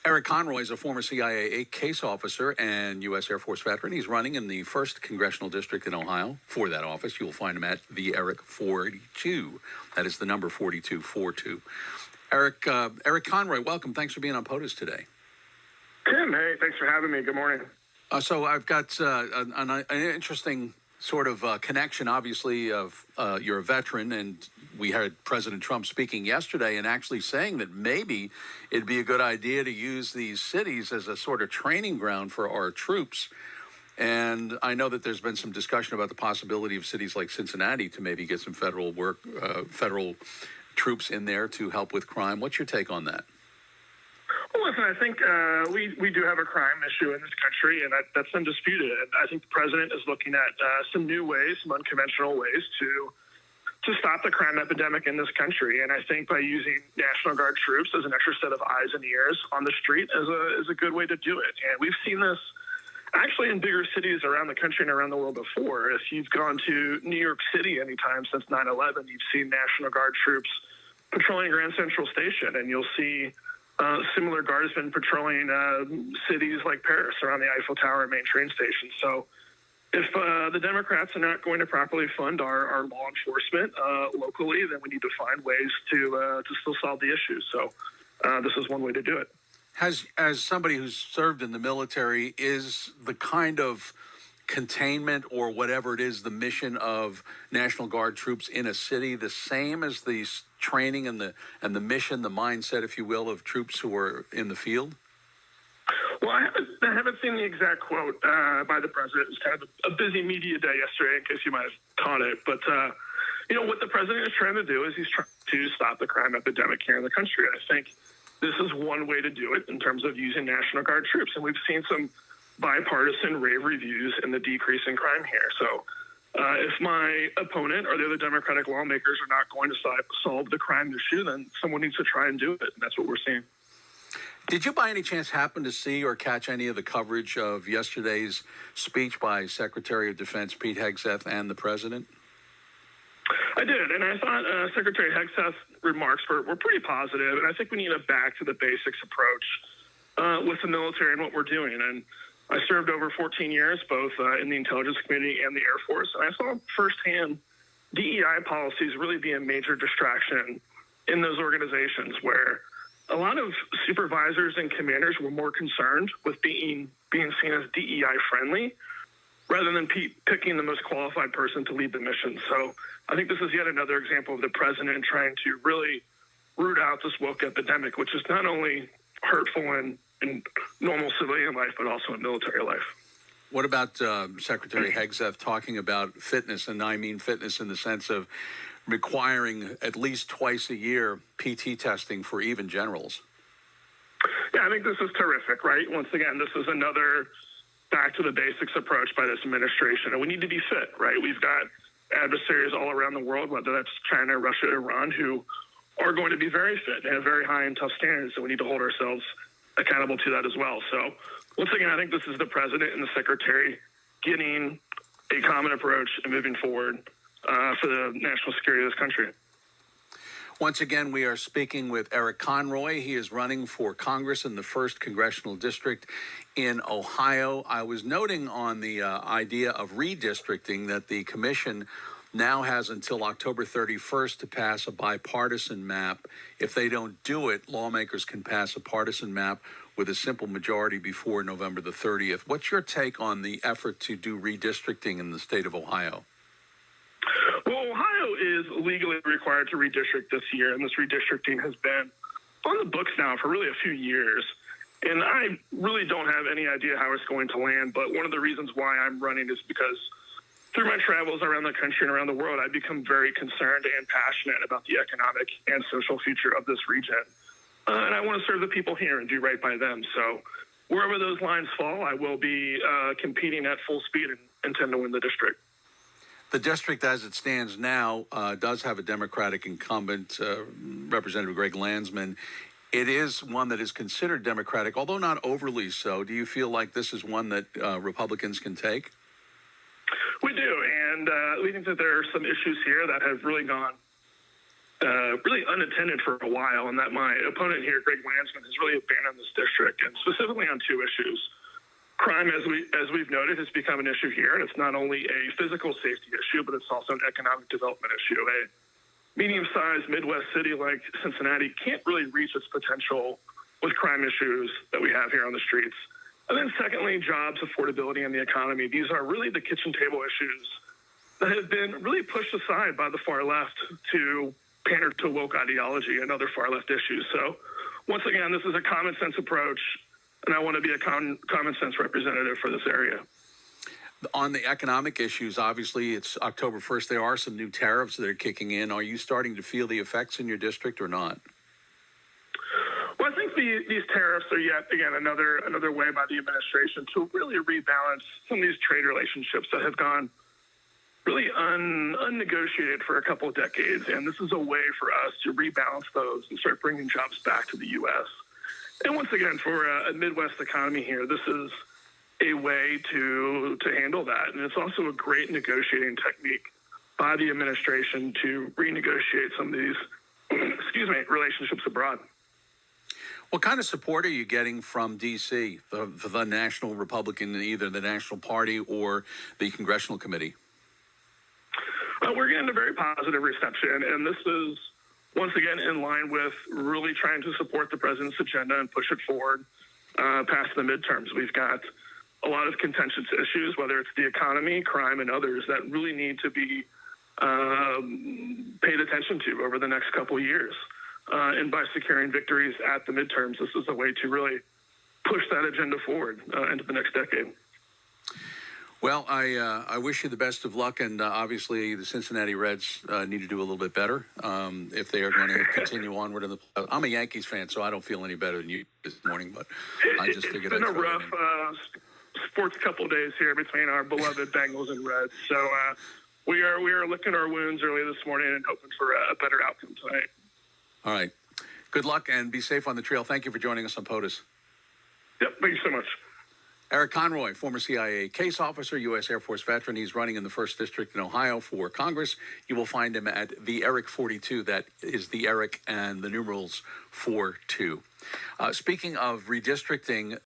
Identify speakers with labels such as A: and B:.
A: Eric Conroy is a former CIA case officer and U.S. Air Force veteran. He's running in the 1st Congressional District in Ohio. For that office, you will find him at the Eric 42. That is the number 4242. Eric Conroy, welcome. Thanks for being on POTUS today.
B: Tim, hey, thanks for having me. Good morning.
A: So I've got an interesting sort of connection, obviously, of you're a veteran, and we heard President Trump speaking yesterday and actually saying that maybe it'd be a good idea to use these cities as a sort of training ground for our troops. And I know that there's been some discussion about the possibility of cities like Cincinnati to maybe get some federal troops in there to help with crime. What's your take on that?
B: Well, listen, I think we do have a crime issue in this country, and that's undisputed. And I think the president is looking at some new ways, some unconventional ways to stop the crime epidemic in this country. And I think by using National Guard troops as an extra set of eyes and ears on the street is a good way to do it. And we've seen this actually in bigger cities around the country and around the world before. If you've gone to New York City anytime since 9/11, you've seen National Guard troops patrolling Grand Central Station, and you'll see similar guardsmen patrolling cities like Paris around the Eiffel Tower and main train station. So if the Democrats are not going to properly fund our law enforcement locally, then we need to find ways to still solve the issue. So this is one way to do it.
A: As somebody who's served in the military, is the kind of containment or whatever it is, the mission of National Guard troops in a city, the same as the training and the mission, the mindset, if you will, of troops who are in the field?
B: Well, I haven't seen the exact quote by the president. It was kind of a busy media day yesterday, in case you might have caught it. But, what the president is trying to do is he's trying to stop the crime epidemic here in the country. And I think this is one way to do it in terms of using National Guard troops. And we've seen some bipartisan rave reviews in the decrease in crime here. So if my opponent or the other Democratic lawmakers are not going to solve the crime issue, then someone needs to try and do it. And that's what we're seeing.
A: Did you by any chance happen to see or catch any of the coverage of yesterday's speech by Secretary of Defense Pete Hegseth and the president?
B: I did, and I thought Secretary Hegseth's remarks were pretty positive, and I think we need a back-to-the-basics approach with the military and what we're doing. And I served over 14 years, both in the intelligence community and the Air Force, and I saw firsthand DEI policies really be a major distraction in those organizations where a lot of supervisors and commanders were more concerned with being seen as DEI friendly rather than picking the most qualified person to lead the mission. So I think this is yet another example of the president trying to really root out this woke epidemic, which is not only hurtful in normal civilian life, but also in military life.
A: What about Secretary Hegseth talking about fitness? And I mean fitness in the sense of requiring at least twice a year PT testing for even generals.
B: Yeah, I think this is terrific, right? Once again, this is another back to the basics approach by this administration. And we need to be fit, right? We've got adversaries all around the world, whether that's China, Russia, Iran, who are going to be very fit and have very high and tough standards. And we need to hold ourselves accountable to that as well. So once again, I think this is the president and the secretary getting a common approach and moving forward for the national security of this country.
A: Once again, we are speaking with Eric Conroy. He is running for Congress in the 1st Congressional District in Ohio. I was noting on the idea of redistricting that the commission now has until October 31st to pass a bipartisan map. If they don't do it, lawmakers can pass a partisan map with a simple majority before November the 30th. What's your take on the effort to do redistricting in the state of Ohio?
B: Well, Ohio is legally required to redistrict this year, and this redistricting has been on the books now for really a few years. And I really don't have any idea how it's going to land, but one of the reasons why I'm running is because through my travels around the country and around the world, I've become very concerned and passionate about the economic and social future of this region. And I want to serve the people here and do right by them. So wherever those lines fall, I will be competing at full speed and intend to win the district.
A: The district, as it stands now, does have a Democratic incumbent, Representative Greg Landsman. It is one that is considered Democratic, although not overly so. Do you feel like this is one that Republicans can take?
B: We do, and we think that there are some issues here that have really gone really unattended for a while, and that my opponent here, Greg Landsman, has really abandoned this district, and specifically on two issues. Crime, as we've noted, has become an issue here, and it's not only a physical safety issue, but it's also an economic development issue. A medium-sized Midwest city like Cincinnati can't really reach its potential with crime issues that we have here on the streets. And then secondly, jobs, affordability, and the economy. These are really the kitchen table issues that have been really pushed aside by the far left to pander to woke ideology and other far left issues. So once again, this is a common sense approach, and I want to be a common sense representative for this area.
A: On the economic issues, obviously it's October 1st. There are some new tariffs that are kicking in. Are you starting to feel the effects in your district or not?
B: Well, I think these tariffs are yet again another way by the administration to really rebalance some of these trade relationships that have gone really unnegotiated for a couple of decades. And this is a way for us to rebalance those and start bringing jobs back to the U.S. And once again, for a Midwest economy here, this is a way to handle that. And it's also a great negotiating technique by the administration to renegotiate some of these, relationships abroad.
A: What kind of support are you getting from D.C., for the National Republican, either the National Party or the Congressional Committee?
B: We're getting a very positive reception, and this is, once again, in line with really trying to support the president's agenda and push it forward past the midterms. We've got a lot of contentious issues, whether it's the economy, crime, and others, that really need to be paid attention to over the next couple of years. And by securing victories at the midterms, this is a way to really push that agenda forward into the next decade.
A: Well, I wish you the best of luck, and obviously the Cincinnati Reds need to do a little bit better if they are going to continue onward in the. I'm a Yankees fan, so I don't feel any better than you this morning, but I just figured
B: it's been
A: I'd
B: a rough sports couple days here between our beloved Bengals and Reds. So we are licking our wounds early this morning and hoping for a better outcome tonight.
A: All right. Good luck and be safe on the trail. Thank you for joining us on POTUS.
B: Yep. Thank you so much.
A: Eric Conroy, former CIA case officer, U.S. Air Force veteran. He's running in the 1st District in Ohio for Congress. You will find him at the Eric 42. That is the Eric and the numerals 42. Speaking of redistricting,